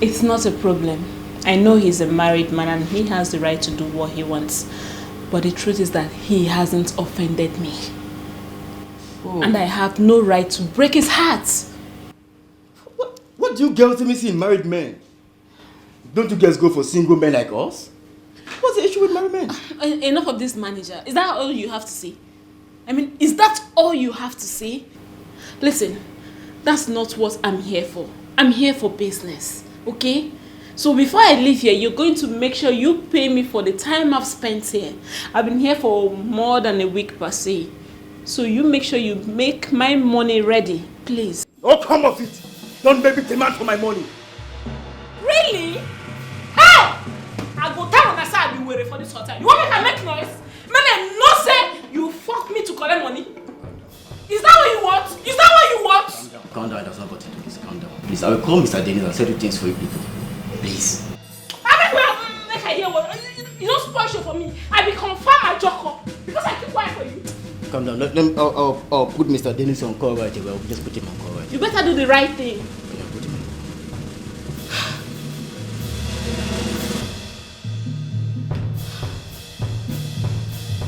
It's not a problem. I know he's a married man and he has the right to do what he wants. But the truth is that he hasn't offended me. Oh. And I have no right to break his heart. What do you girls see in married men? Don't you guys go for single men like us? What's the issue with married men? Enough of this, manager. Is that all you have to say? I mean, is that all you have to say? Listen, that's not what I'm here for. I'm here for business, okay? So before I leave here, you're going to make sure you pay me for the time I've spent here. I've been here for more than a week per se. So you make sure you make my money ready, please. Oh, come off it! Don't make me demand for my money. Really? Hey! I go down on the side and be waiting for this hotel. You want me to make noise? Man, no say you fuck me to collect money. Is that what you want? Is that what you want? Calm down, that's not what to do. Calm down. Please, I will call Mr. Dennis and settle things for you people. Please. I hear what you don't spoil show for me. I be confirm my job because I keep quiet for you. Calm down. I'll put Mr. Dennis on call right away. I'll just put him on call right away. You better do the right thing. Okay, put him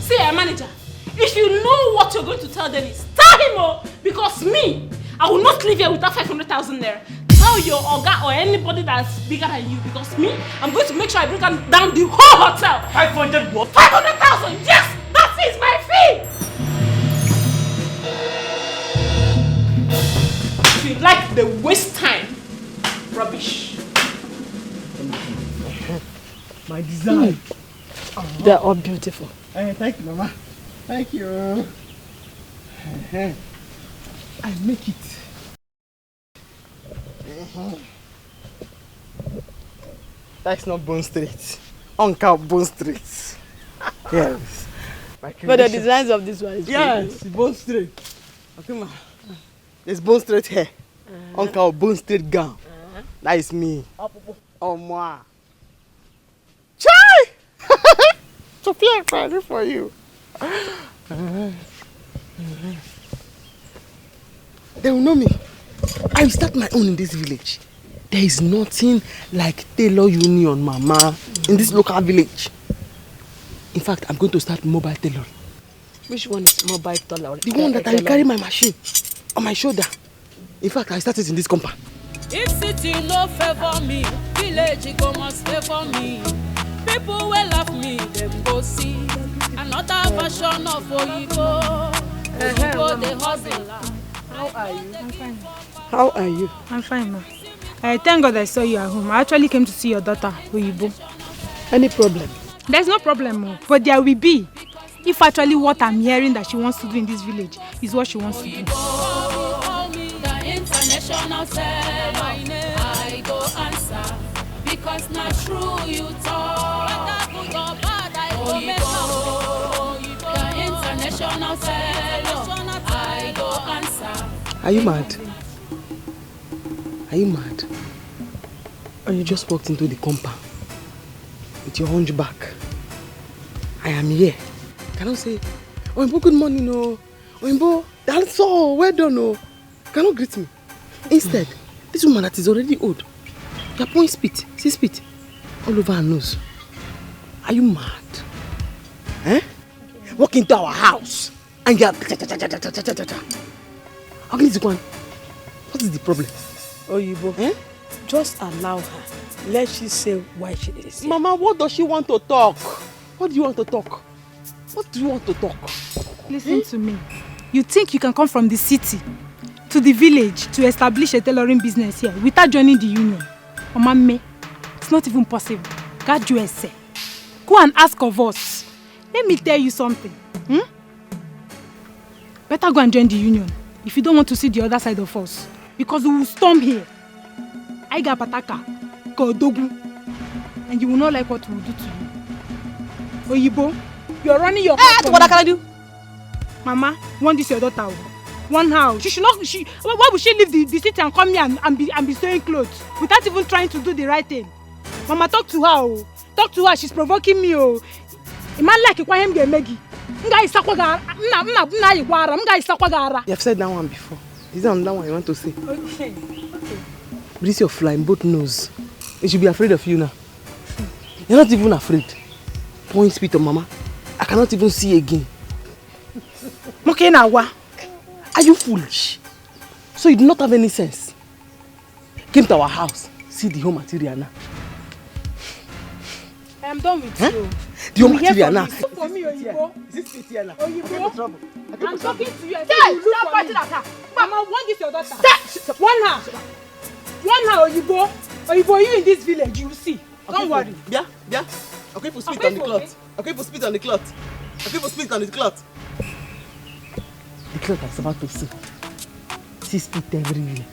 See, manager, if you know what you're going to tell Dennis, tell him because me, I will not leave here without 500,000 naira. Tell your Oga or anybody that's bigger than you, because me, I'm going to make sure I bring down the whole hotel. 500 what? 500,000! Yes! That is my fee! If you like the waste time, rubbish. My design. They're all beautiful. Thank you, Mama. Thank you. I make it. That's not Bond Street. Uncle Bond Street. Yes. But the designs of this one is yes, Bond Street. Okay, ma. There's Bond Street hair. Uncle Bond Street gown. That is me. Oh, moi. Chai! Sophia, I'm ready for you. They will know me. I will start my own in this village. There is nothing like tailor union, Mama, in this local village. In fact, I'm going to start mobile tailoring. Which one is mobile tailor? The one that I carry my machine on my shoulder. In fact, I started in this compound. If city no favor me, village go must favor me. People will love me, them go see another version of Oyibo. Oyibo the hustler. How are you? I'm fine. How are you? I'm fine, ma. Thank God I saw you at home. I actually came to see your daughter, Oyibo. Any problem? There's no problem, ma. But there will be. If actually what I'm hearing that she wants to do in this village is what she wants to do. The international seller, I go answer because not true you talk. The international seller, I go answer. Are you mad? Are you mad? Or you just walked into the compound with your hunchback? I am here. Cannot say, Oyinbo, good morning, no. Oyinbo, that's all, well done, no. Cannot greet me. Instead, this woman that is already old, you're pouring spit, see spit, all over her nose. Are you mad? Eh? Walk into our house and you're... Ognizikwanu, what is the problem? Oyibo, just allow her. Let she say why she is here. Mama, what does she want to talk? What do you want to talk? What do you want to talk? Listen to me. You think you can come from the city to the village to establish a tailoring business here without joining the union? Mama, it's not even possible. God, you say. Go and ask of us. Let me tell you something. Better go and join the union if you don't want to see the other side of us. Because we will storm here. I got Pataka, Kodogu, and you will not like what we will do to you. Oyibo, you are running your mouth. What can I do? Mama, want this your daughter? One house. She should not. Why would she leave the city and come here and be sewing clothes without even trying to do the right thing? Mama, talk to her. Talk to her. She's provoking me. A man like it, why him get Maggie? You have said that one before. Is that another one you want to say? Okay. But this your flying both nose. You should be afraid of you now. You're not even afraid. Point spit on Mama. I cannot even see again. Okay, now what? Are you foolish? So you do not have any sense. Came to our house, see the home material now. I am done with you. The home material now. For me, Oyibo. Is it here now? Oyibo. I'm talking to you. Stop pointing at her. Mama, want this your daughter? Stop. One her, Oyibo. Oyibo, you in this village, you will see. Don't worry. Yeah. Okay, for spit on the cloth. Okay, for spit on the cloth. Okay, for spit on the cloth. The cloth I was about to see. She spit everywhere.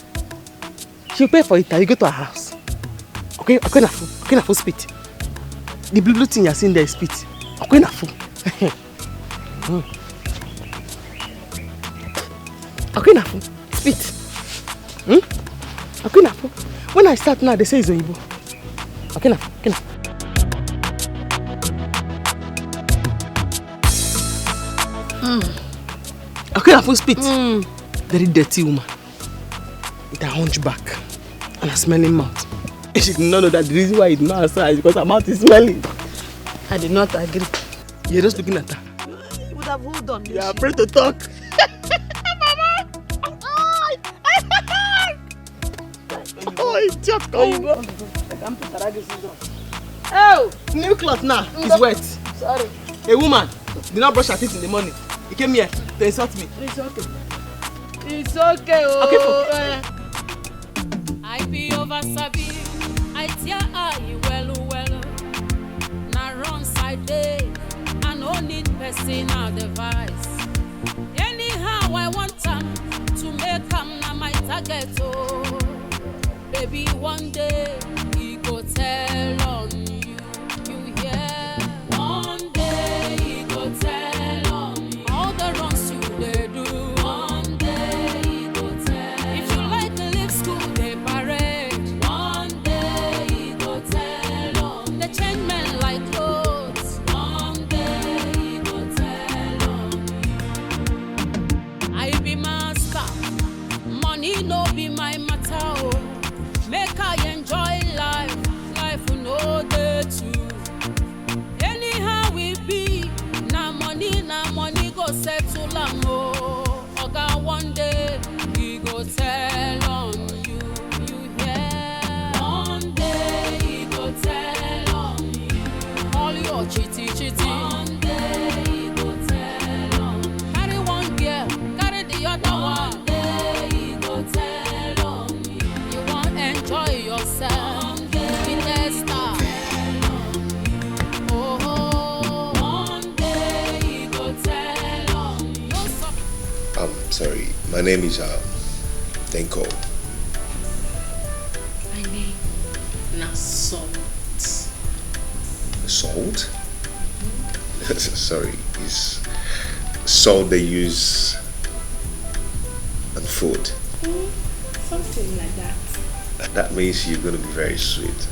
She'll pay for it and you go to her house. Okay, na for spit. The blue thing you're seeing there is spit. Okay, na for. Okay, na for spit. Okay, na for. When I start now, they say it's Oyibo. Okay, na. Okay, na for spit. Very dirty woman. With a hunchback and a smelling mouth. She did not know that the reason why it's not answer is because her mouth is smelling. I did not agree. You're just looking at her. You would have hold on. You're afraid to talk. Mama! idiot. Oh, new cloth now is wet. Sorry. A woman did not brush her teeth in the morning. He came here to insult me. It's okay. It's okay. Oh. Okay. I be over sabi. I tear eye well. Na wrong side day. I no need personal device. Anyhow I want to make na my target. Oh, baby, one day he go tell on you. You hear? One day he go tell on you. All the wrongs you they do. One day he go tell. If you like to leave school, they parade. One day he go tell on. They change men like clothes. One day he go tell on. I be master. Money no be my matter. Oh. Make I enjoy life. Life will no day too. Anyhow we be. Na money go settle am. Oh. Oga one day he go tell on you. You hear? One day he go tell on you. All your chitty. One day he go tell on you. Carry one girl, carry the other one. One day he go tell on you. You won't enjoy yourself. One day be tester. Oh, one day he go tell on you. I'm sorry. My name is Denko. My name na Salt. Salt? Sorry, is salt they use on food? Something like that. That means you're gonna be very sweet.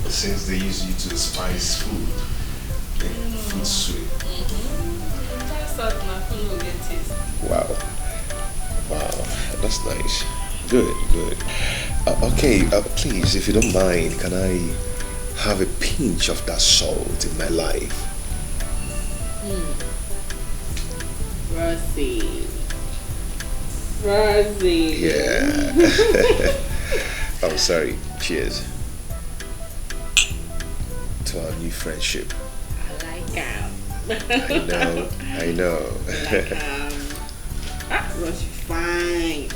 Since they use you to spice food, make food sweet. That's not my phone will get taste. Wow, that's nice. Good. Okay, please, if you don't mind, can I have a pinch of that salt in my life? Rosie. Yeah. I'm sorry. Cheers to our new friendship. I like him. I know. Rosie, fine.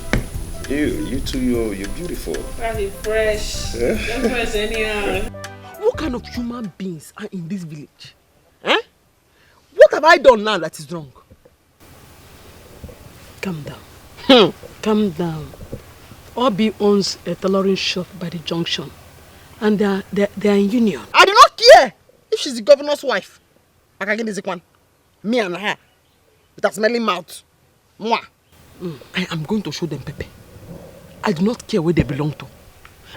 You too. You're beautiful. Very fresh. Don't fresh anyhow. What kind of human beings are in this village? Eh? What have I done now that is wrong? Calm down. Calm down. Obi owns a tailoring shop by the junction. And they're in union. I do not care if she's the governor's wife. I can get this one. Me and her. With a smelling mouth. Mwah. I am going to show them Pepe. I do not care where they belong to.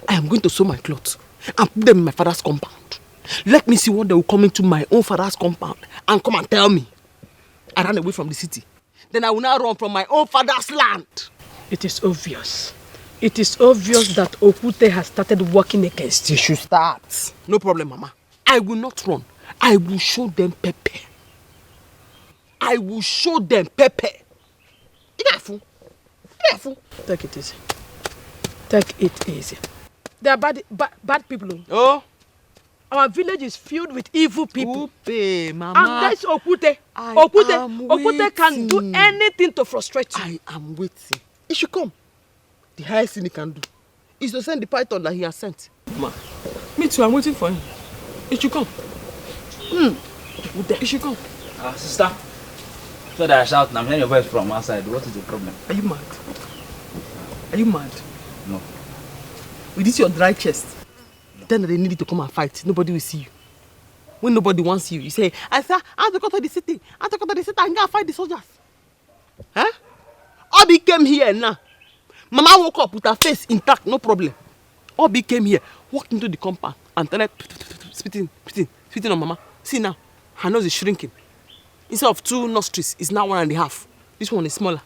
I am going to sew my clothes and put them in my father's compound. Let me see what they will come into my own father's compound and come and tell me. I ran away from the city. Then I will now run from my own father's land. It is obvious. It is obvious that Okute has started working against you. She should start. No problem, Mama. I will not run. I will show them Pepe. I will show them Pepe. Be careful. Take it easy. Take it easy. They are bad people. Oh. Our village is filled with evil people. Upe, Mama. And that's Okute. Okute can do anything to frustrate you. I am waiting. He should come. The highest thing he can do is to send the python that he has sent. Ma, me too, I'm waiting for him. He should come. He should come. Sister, so that I shout and I'm hearing your voice from outside. What is the problem? Are you mad? Are you mad? No. With this your dry chest, then they need you to come and fight. Nobody will see you. When nobody wants you, you say, I have to go to the city. I have to go to the city and go and fight the soldiers. Huh? Obi came here now. Mama woke up with her face intact, no problem. Obi came here, walked into the compound and started spitting on Mama. See now, her nose is shrinking. Instead of 2 nostrils, it's now 1.5. This one is smaller.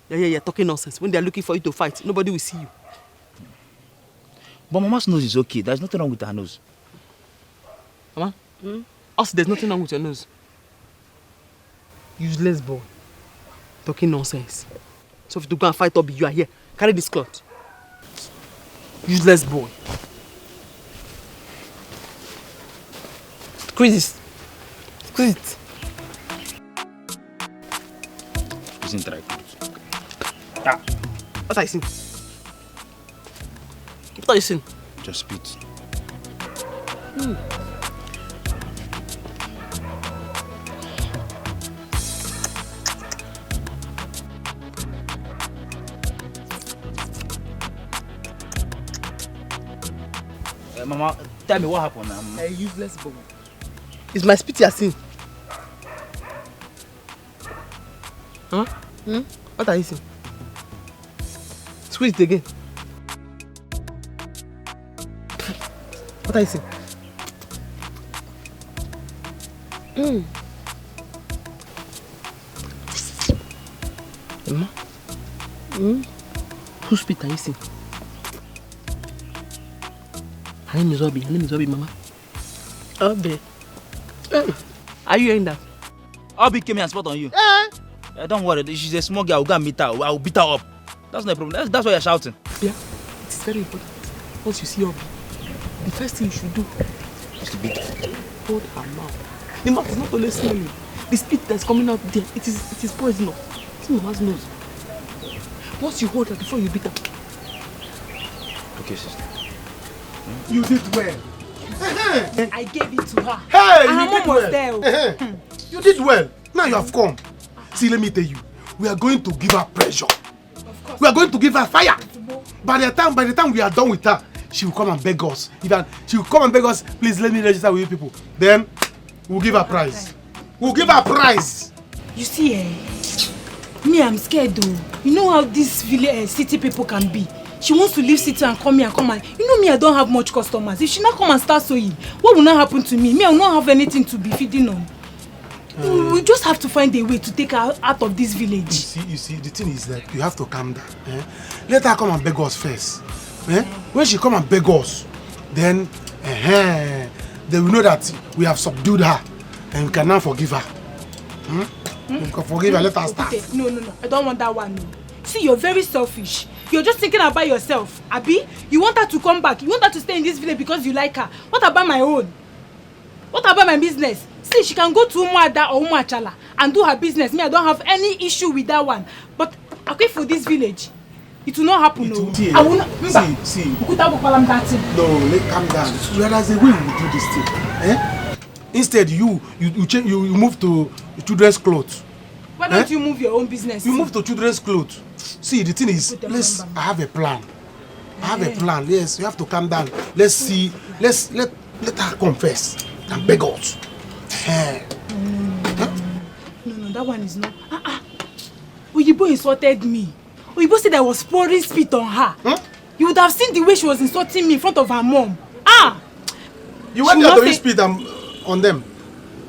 Yeah, talking nonsense. When they are looking for you to fight, nobody will see you. But Mama's nose is okay. There's nothing wrong with her nose. Mama? Also, there's nothing wrong with your nose. Useless boy. Talking nonsense. So if you go and fight Obi, you are here. Carry this cloth. Useless boy. Squeeze this. Squeeze it. Isn't right. Ah. What are you saying? What are you saying? Just spit. Mama, tell me what happened now. A useless boy. It's my spit you're saying. Huh? What are you saying? Squeeze it again. What are you saying? Emma? Whose spit are you saying? Her name is Obi. Her name is Obi, Mama. Obi. Are you hearing that? Obi came here and spot on you. Don't worry, she's a small girl. I'll go and meet her. I'll beat her up. That's no problem. That's why you're shouting. Yeah, it is very important. Once you see Obi, the first thing you should do is to beat her. Hold her mouth. The mouth is not only smelling. The spit that's coming out there, it is poisonous. It's in Mama's nose. Once you hold her before you beat her. Okay, sister. You did well. I gave it to her. Hey, and you her did mom was well. there. You did well. Now you have come. See, let me tell you, we are going to give her pressure. We are going to give her fire. By the time we are done with her, she will come and beg us. She will come and beg us, please let me register with you people. Then we'll give her prize. We'll give her prize. You see, me, I'm scared though. You know how these city people can be. She wants to leave city and come here and come and... You know me, I don't have much customers. If she not come and start sewing, what will not happen to me? Me, I will not have anything to be feeding on. We just have to find a way to take her out of this village. You see, the thing is that you have to calm down. Let her come and beg us first. When she come and beg us, then they will know that we have subdued her and we can now forgive her. We can forgive her, let her start. Okay. No. I don't want that one. No. See, you're very selfish. You're just thinking about yourself. Abi, you want her to come back. You want her to stay in this village because you like her. What about my own? What about my business? See, she can go to Umuada or Umuachala and do her business. Me, I don't have any issue with that one. But okay, for this village, it will not happen. No. I will not. See. No, let calm down. There's a way we do this thing. Instead, you move to children's clothes. Why don't you move your own business? You move to children's clothes. See, the thing is, I have a plan. Yes, you have to calm down. Let's see. Let her confess and beg us. No, that one is not. Oyibo insulted me. Oyibo said I was pouring spit on her. You would have seen the way she was insulting me in front of her mom. You went there to use spit on them.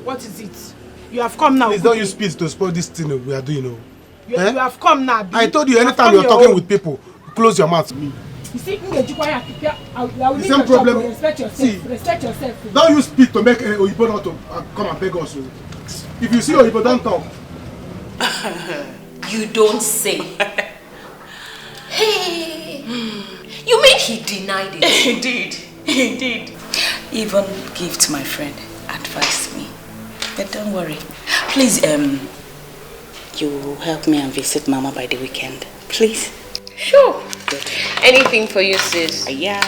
What is it? You have come now. Please don't use spit to spoil this thing we are doing. You have come now. I told you anytime you're talking with people, close your mouth. You see, I will the same problem. Respect yourself. See, respect yourself. Don't use spit to make Oyibo not to come and beg us. If you see Oyibo, don't talk. You don't say. Hey, you mean he denied it? He did. Even gift my friend advised me. But don't worry. Please, you help me and visit Mama by the weekend. Please. Sure. Good. Anything for you, sis. Yeah.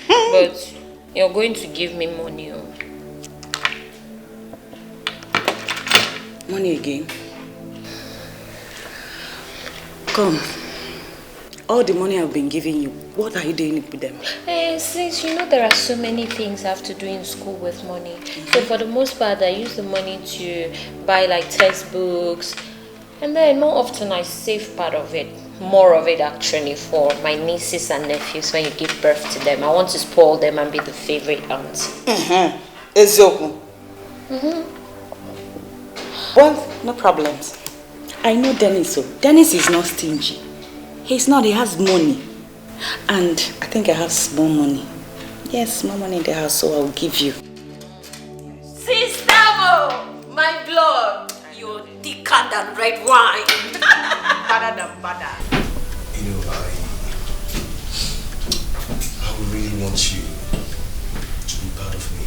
But you're going to give me money. Money again? Come. All the money I've been giving you, what are you doing with them? Sis, you know there are so many things I have to do in school with money. So for the most part, I use the money to buy like textbooks. And then more often I save part of it. More of it actually for my nieces and nephews when you give birth to them. I want to spoil them and be the favorite aunt. Ezoku. Well, no problems. I know Dennis. Dennis is not stingy. He's not, he has money. And I think I have small money. Yes, small money in the house, so I'll give you. Sister, my blood, you're thicker than red wine. Better than butter. You know, want you to be part of me,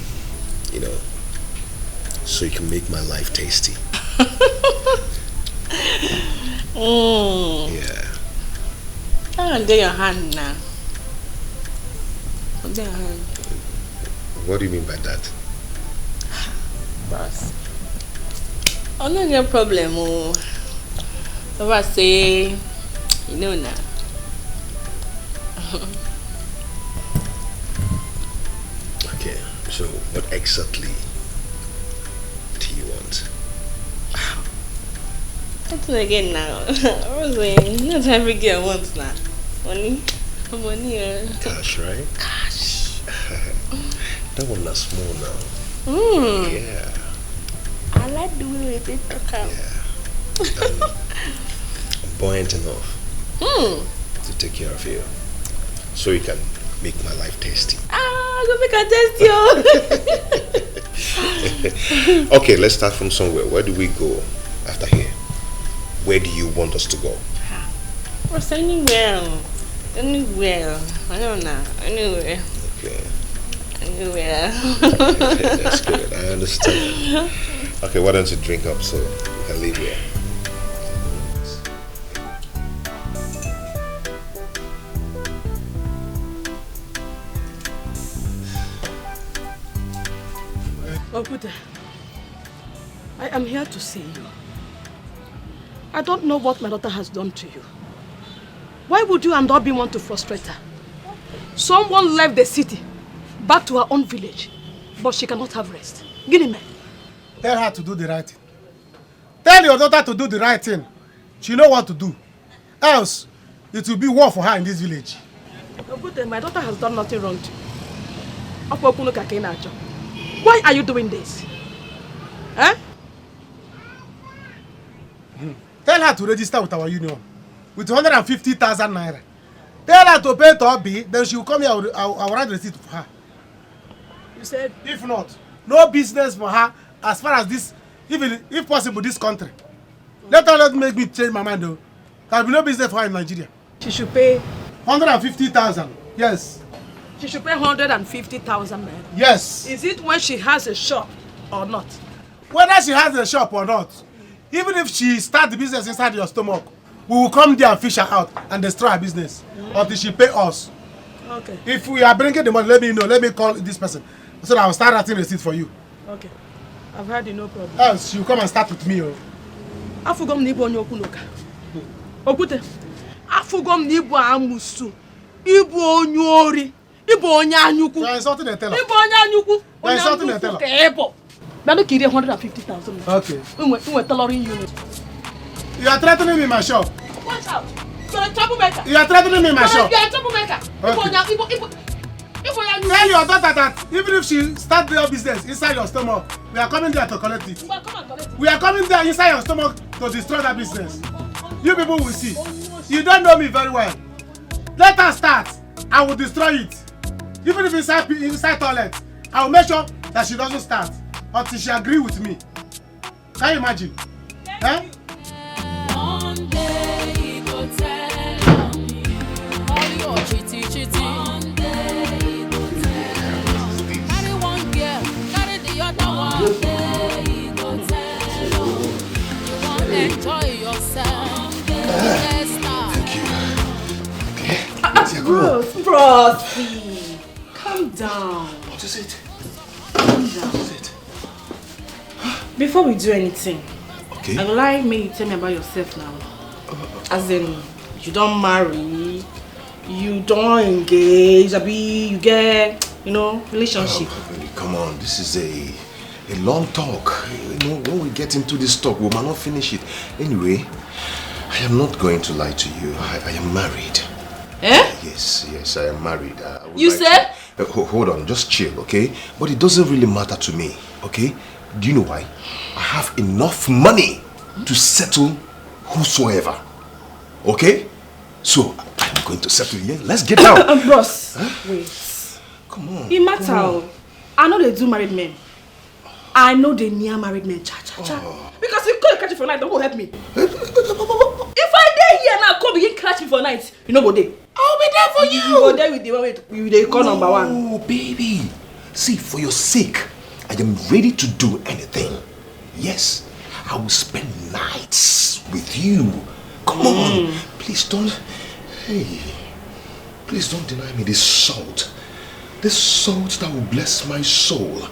you know, so you can make my life tasty. Yeah. Under your hand now. Under your hand. What do you mean by that? Boss. Oh, no, no problem. Oh, I say, you know now. Okay, so what exactly do you want? That's again now. I was saying, not every girl wants now. Money? Money. Cash, right? Cash. That one is small now. Yeah. I like the way we did talk out. Yeah. I'm buoyant enough to take care of you. So you can make my life tasty. Go make a test you. Okay, let's start from somewhere. Where do we go after here? Where do you want us to go? What's anywhere? Anywhere. I don't know. Anywhere. Okay. Anywhere. That's good. I understand. Okay, why don't you drink up so we can leave here? Ogude, I am here to see you. I don't know what my daughter has done to you. Why would you and Obi want to frustrate her? Someone left the city, back to her own village, but she cannot have rest. Guinea man. Tell her to do the right thing. Tell your daughter to do the right thing. She know what to do. Else, it will be war for her in this village. Ogude, my daughter has done nothing wrong to you. Why are you doing this? Huh? Tell her to register with our union with 150,000 naira. Tell her to pay to Obi, then she will come here. I will write the receipt for her. You said? If not, no business for her as far as this, even if possible, this country. Let her not make me change my mind though. There will be no business for her in Nigeria. She should pay 150,000. Yes. She should pay 150,000 naira. Yes. Is it when she has a shop or not? Whether she has a shop or not, even if she starts the business inside your stomach, we will come there and fish her out and destroy her business until she pay us. Okay. If we are bringing the money, let me know. Let me call this person so that I will start writing receipt for you. Okay. I've heard you, no problem. Else, you come and start with me. Afugom ni ibu onye okunoka. Okwute. Afugom ni ibu amusu. Ibu onye ori. Ibu onye anyukwu. You are insulting the teller. Ibu onye anyukwu. You are insulting the teller. Ebo. Bado kiri 150,000. Okay. Unwe tailoring unit. You are threatening me in my shop. Watch out. You're a troublemaker. You are threatening me in my shop. You're a troublemaker. Okay. Tell your daughter that even if she starts your business inside your stomach, we are coming there to collect it. We are coming there inside your stomach to destroy that business. You people will see. You don't know me very well. Let her start. I will destroy it. Even if inside toilet, I will make sure that she doesn't start until she agree with me. Can you imagine? Eh? One day he go tell me all your chitty. One day he go tell me carry one girl, carry the other one. One day he go tell me you want enjoy yourself. Let's start. Thank you. Frosty, calm down. What is it? Calm down. What is it? Before we do anything, okay, I would like me you tell me about yourself now. As in, you don't marry, you don't engage, you get, relationship. Come on, this is a long talk. When we get into this talk, we might not finish it. Anyway, I am not going to lie to you. I am married. Eh? Yes, I am married. You said? Hold on, just chill, okay? But it doesn't really matter to me, okay? Do you know why? I have enough money to settle whosoever, okay? So, I'm going to settle here. Let's get down. Bros, huh? wait. Come on. It matter. I know they do married men. I know they near married men. Cha. Because if you go catch you for night, don't go help me. If I dey here now, come begin catch me for night, you know go dey. I'll be there for you. You go there with the one with the call number one. Oh, baby. See, for your sake, I am ready to do anything. Yes, I will spend nights with you. Come on. Please don't... Hey. Please don't deny me this salt. This salt that will bless my soul.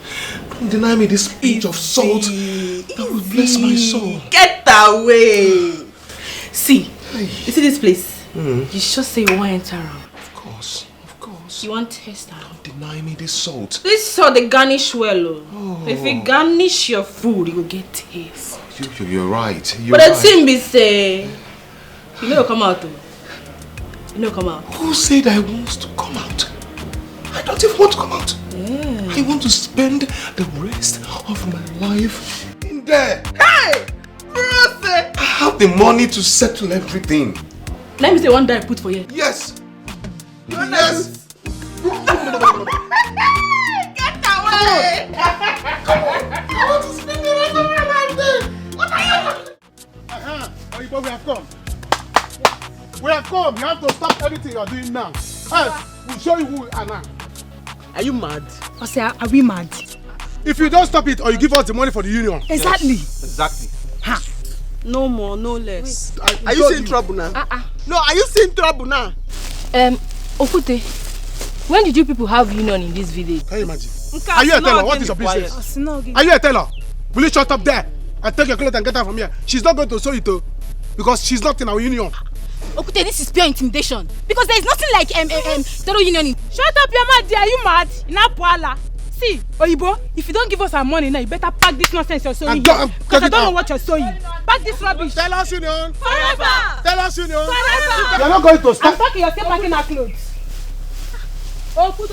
Don't deny me this pinch of salt that will bless my soul. Get away. See, you see this place? You just say you want to enter around. Of course. You want to taste that? Don't deny me this salt. This salt they garnish well. If you garnish your food, you will get taste. You're right. But the thing be say, you know come out. You know come out. Who said I want to come out? I don't even want to come out. I want to spend the rest of my life in there. Hey! Bro, I have the money to settle everything. Let me say one day I put for you. Yes. Yes. Get away! Come on. I want to spend the rest of my life there. What are you? Oyibo, we have come. We have come. You have to stop everything you are doing now. We'll show you who we are now. Are you mad? Ose, are we mad? If you don't stop it or you give us the money for the union. Exactly. Yes, exactly. Ha. No more, no less. Are you still in trouble now? No, are you still in trouble now? Okute, when did you people have union in this village? Can you imagine? Are you a teller? What is your business? Are you a teller? Will you shut up there and take your clothes and get out from here? She's not going to sew it though, because she's not in our union. Okute, this is pure intimidation. Because there is nothing like Tero union. Shut up your mouth, are you mad? Inapuala. See, Oyibo, if you don't give us our money now, you better pack this nonsense you're sewing here. Because I don't know what you're sewing. Pack this rubbish. Tell us union. Forever. Tell us union. Forever. You're not going to stop. I'm talking, you're still packing our clothes. Oh, put